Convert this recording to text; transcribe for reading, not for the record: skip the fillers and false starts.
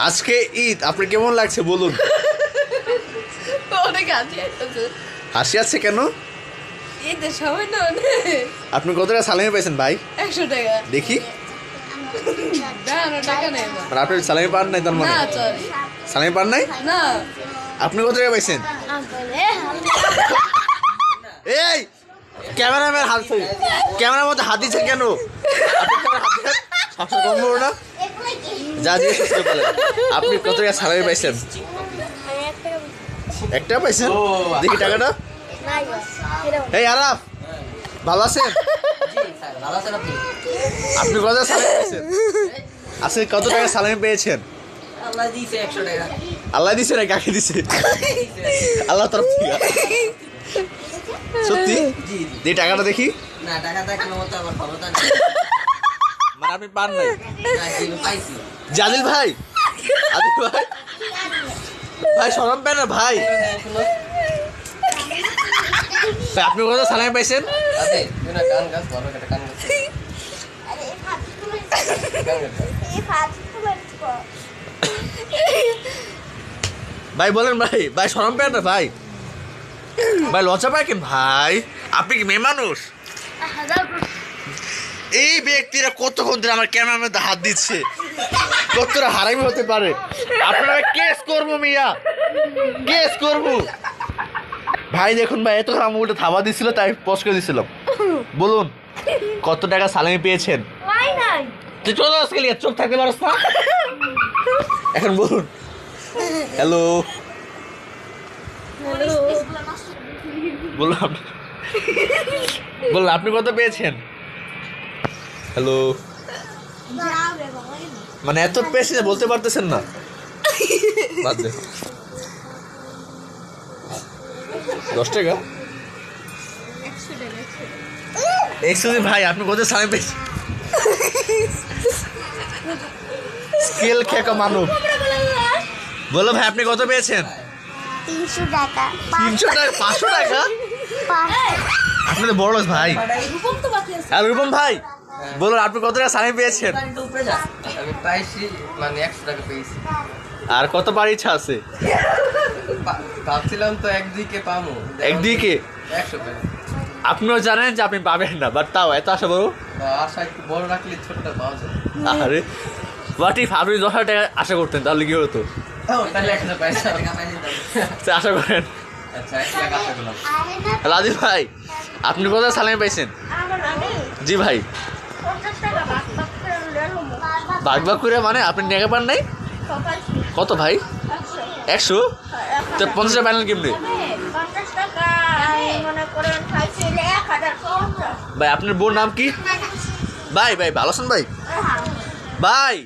আজকে ঈদ, আপনি কেমন লাগছে বলুন? অনেক হাসি আসছে। হাসি আছে কেন? ঈদের সময় না আপনি কত টাকা সালামি পাইছেন ভাই? 100 টাকা। দেখি। না টাকা নেই আমার। মানে আপনি সালামি পান নাই তার মানে? না সরি। সালামি পান নাই? না আপনি কত টাকা পাইছেন? এই ক্যামেরাম্যান হাত ধরে, ক্যামেরার মধ্যে হাত দিচ্ছেন কেন? আপনি ক্যামেরার হাত দিচ্ছেন? সবসময় কম বড় না? যা জিজ্ঞেস করতে পারেন। আপনি কত টাকা সালামি পাইছেন? 1 টাকা পাইছেন? দেখি টাকাটা। এই আরাফ, ভালো আছেন? আপনি কত টাকা সালামি পেয়েছেন? আজকে কত টাকা সালামি পেয়েছেন? আল্লাহ দিয়েছে 100 টাকা। আল্লাহ দিছে না কাকে দিছে? আল্লাহ তরফ থেকে। সত্যি? জি এই টাকাটা দেখি। না টাকা থাকলে মতো আবার ক্ষমতা মানে আপনি পান নাই? নেই পাইছি। জাদিল ভাই, আদিল ভাই, ভাই শরম পেন না ভাই। ভাই, আপনি কত সালামি পাইছেন? আরে তুই না কান গাছ বড় একটা কান গাছ। ভাই বলেন ভাই, ভাই শরম পেন না ভাই। ভাই লজ্জা পায় কেন ভাই? আপনি কি মেয়ে মানুষ? এই ব্যক্তিরা কতক্ষণ ধরে আমার ক্যামেরার মধ্যে হাত দিচ্ছে, কতটা হারামি হতে পারে? আপনারা কেস করবো মিয়া, কেস করবো। ভাই দেখুন ভাই, এত আমার উল্টে থাবা দিছিল, তাই পোস্ট করে দিছিলাম। বলুন কত টাকা সালামি পেয়েছেন? তুই চলে আসকে লিয়ে চোখ থাকতে পারস না? এখন বলুন। হ্যালো বললাম, বললাম আপনি কত পেয়েছেন? হ্যালো, মানে এত পেয়েছে যে বলতে পারতেছেন না? বাদ দে। 10 টাকা? এক্সকিউজ ভাই, আপনি কত সালামি পেয়েছেন? স্কেল খেকা মানব। বলো ভাই, আপনি কত পেয়েছেন? 300 টাকা। 300 টাকা? 500 টাকা? আপনি তো বড় লোক ভাই। আর রূপম ভাই, বলুন আপনি কত টাকা সালামি পেয়েছেন? আমি পাইছি মানে 100 টাকা পেয়েছি। আর কত বার ইচ্ছা আছে? ভাবছিলাম তো একদিকে পাবো। একদিকে 100 টাকা। আপনিও জানেন যে আপনি পাবেন না, বাট তাও এত আশা বড়। আশা একটু বড় রাখলে ছোটটা পাওয়া যায়। আরে বাট ইফ আপনি 10,000 টাকা আশা করতেন তাহলে কি হতো? তাহলে 100 পয়সা আশা করেন। আচ্ছা 1 লাখ আশা করলাম। রাজীব ভাই, আপনি কত সালামি পাইছেন? জি ভাই। ভাগ ভাগ করে মানে আপনি নেগে পান নাই? কত ভাই? 100? তো 50 টাকা পাইলেন কেমনি? ভাই আপনার বোন নাম কি? ভাই ভাই ভালো আছেন ভাই? ভাই